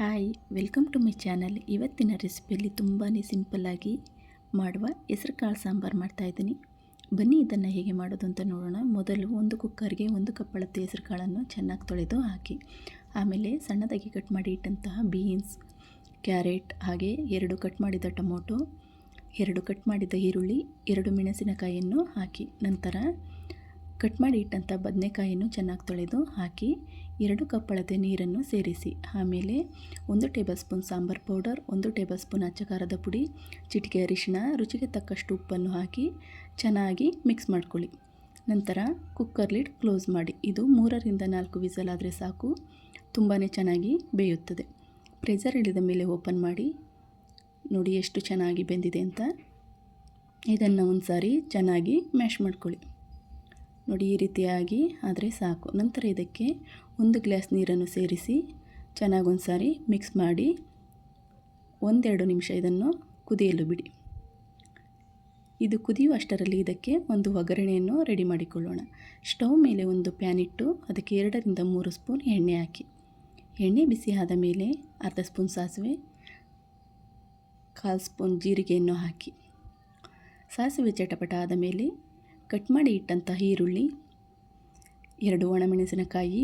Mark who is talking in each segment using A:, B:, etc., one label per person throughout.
A: Hi, welcome to my channel. ಇವತ್ತಿನ ರೆಸಿಪಿಯಲ್ಲಿ ತುಂಬಾ ಸಿಂಪಲ್ಲಾಗಿ ಮಾಡುವ ಹೆಸರು ಕಾಳು ಸಾಂಬಾರು ಮಾಡ್ತಾಯಿದ್ದೀನಿ. ಬನ್ನಿ ಇದನ್ನು ಹೇಗೆ ಮಾಡೋದು ಅಂತ ನೋಡೋಣ. ಮೊದಲು ಒಂದು ಕುಕ್ಕರ್ಗೆ 1 ಕಪ್ ಅಳತೆ ಹೆಸರು ಕಾಳನ್ನು ಚೆನ್ನಾಗಿ ತೊಳೆದು ಹಾಕಿ, ಆಮೇಲೆ ಸಣ್ಣದಾಗಿ ಕಟ್ ಮಾಡಿ ಇಟ್ಟಂತಹ ಬೀನ್ಸ್, ಕ್ಯಾರೆಟ್, ಹಾಗೆ 2 ಕಟ್ ಮಾಡಿದ ಟೊಮೊಟೊ, 2 ಕಟ್ ಮಾಡಿದ ಈರುಳ್ಳಿ, 2 ಮೆಣಸಿನಕಾಯಿಯನ್ನು ಹಾಕಿ, ನಂತರ ಕಟ್ ಮಾಡಿ ಇಟ್ಟಂಥ ಬದನೆಕಾಯಿಯನ್ನು ಚೆನ್ನಾಗಿ ತೊಳೆದು ಹಾಕಿ 2 ಕಪ್ ಅಳತೆ ನೀರನ್ನು ಸೇರಿಸಿ, ಆಮೇಲೆ 1 table spoon sambar powder, 1 table spoon ಅಚ್ಚ ಖಾರದ ಪುಡಿ, ಚಿಟಿಕೆ ಅರಿಶಿಣ, ರುಚಿಗೆ ತಕ್ಕಷ್ಟು ಉಪ್ಪನ್ನು ಹಾಕಿ ಚೆನ್ನಾಗಿ ಮಿಕ್ಸ್ ಮಾಡ್ಕೊಳ್ಳಿ. ನಂತರ ಕುಕ್ಕರ್ ಲಿಡ್ ಕ್ಲೋಸ್ ಮಾಡಿ. ಇದು 3ರಿಂದ 4 ವಿಸಲ್ ಆದರೆ ಸಾಕು, ತುಂಬಾ ಚೆನ್ನಾಗಿ ಬೇಯುತ್ತದೆ. ಪ್ರೆಷರ್ ಇಳಿದ ಮೇಲೆ ಓಪನ್ ಮಾಡಿ ನೋಡಿ ಎಷ್ಟು ಚೆನ್ನಾಗಿ ಬೆಂದಿದೆ ಅಂತ. ಇದನ್ನು ಒಂದು ಸಾರಿ ಚೆನ್ನಾಗಿ ಮ್ಯಾಶ್ ಮಾಡ್ಕೊಳ್ಳಿ. ನೋಡಿ ಈ ರೀತಿಯಾಗಿ ಆದರೆ ಸಾಕು. ನಂತರ ಇದಕ್ಕೆ 1 ಗ್ಲಾಸ್ ನೀರನ್ನು ಸೇರಿಸಿ ಚೆನ್ನಾಗಿ ಒಂದು ಸಾರಿ ಮಿಕ್ಸ್ ಮಾಡಿ 1-2 ನಿಮಿಷ ಇದನ್ನು ಕುದಿಯಲು ಬಿಡಿ. ಇದು ಕುದಿಯುವಷ್ಟರಲ್ಲಿ ಇದಕ್ಕೆ ಒಂದು ಒಗ್ಗರಣೆಯನ್ನು ರೆಡಿ ಮಾಡಿಕೊಳ್ಳೋಣ. ಸ್ಟವ್ ಮೇಲೆ ಒಂದು ಪ್ಯಾನ್ ಇಟ್ಟು ಅದಕ್ಕೆ 2ರಿಂದ 3 ಸ್ಪೂನ್ ಎಣ್ಣೆ ಹಾಕಿ, ಎಣ್ಣೆ ಬಿಸಿ ಆದ ಮೇಲೆ ಅರ್ಧ ಸ್ಪೂನ್ ಸಾಸಿವೆ, 1/4 ಸ್ಪೂನ್ ಜೀರಿಗೆಯನ್ನು ಹಾಕಿ, ಸಾಸಿವೆ ಚಟಪಟ ಆದ ಮೇಲೆ ಕಟ್ ಮಾಡಿ ಇಟ್ಟಂತಹ ಈರುಳ್ಳಿ, 2 ಒಣಮೆಣಸಿನಕಾಯಿ,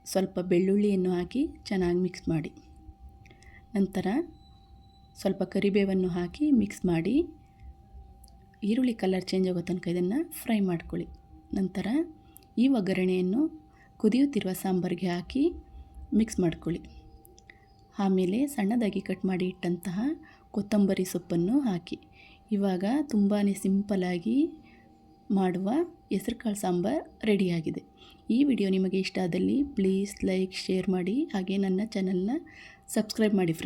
A: ಸ್ವಲ್ಪ ಬೆಳ್ಳುಳ್ಳಿಯನ್ನು ಹಾಕಿ ಚೆನ್ನಾಗಿ ಮಿಕ್ಸ್ ಮಾಡಿ. ನಂತರ ಸ್ವಲ್ಪ ಕರಿಬೇವನ್ನು ಹಾಕಿ ಮಿಕ್ಸ್ ಮಾಡಿ ಈರುಳ್ಳಿ ಕಲರ್ ಚೇಂಜ್ ಆಗೋ ತನಕ ಇದನ್ನು ಫ್ರೈ ಮಾಡ್ಕೊಳ್ಳಿ. ನಂತರ ಈ ಒಗ್ಗರಣೆಯನ್ನು ಕುದಿಯುತ್ತಿರುವ ಸಾಂಬಾರಿಗೆ ಹಾಕಿ ಮಿಕ್ಸ್ ಮಾಡ್ಕೊಳ್ಳಿ. ಆಮೇಲೆ ಸಣ್ಣದಾಗಿ ಕಟ್ ಮಾಡಿ ಇಟ್ಟಂತಹ ಕೊತ್ತಂಬರಿ ಸೊಪ್ಪನ್ನು ಹಾಕಿ. ಇವಾಗ ತುಂಬಾ ಸಿಂಪಲ್ಲಾಗಿ ಮಾಡುವ ಹೆಸರು ಕಾಳು ಸಾಂಬಾರು ರೆಡಿಯಾಗಿದೆ. ಈ ವಿಡಿಯೋ ನಿಮಗೆ ಇಷ್ಟ ಆದಲ್ಲಿ ಪ್ಲೀಸ್ ಲೈಕ್, ಶೇರ್ ಮಾಡಿ, ಹಾಗೆ ನನ್ನ ಚಾನಲ್ನ ಸಬ್ಸ್ಕ್ರೈಬ್ ಮಾಡಿ ಫ್ರೆಂಡ್ಸ್.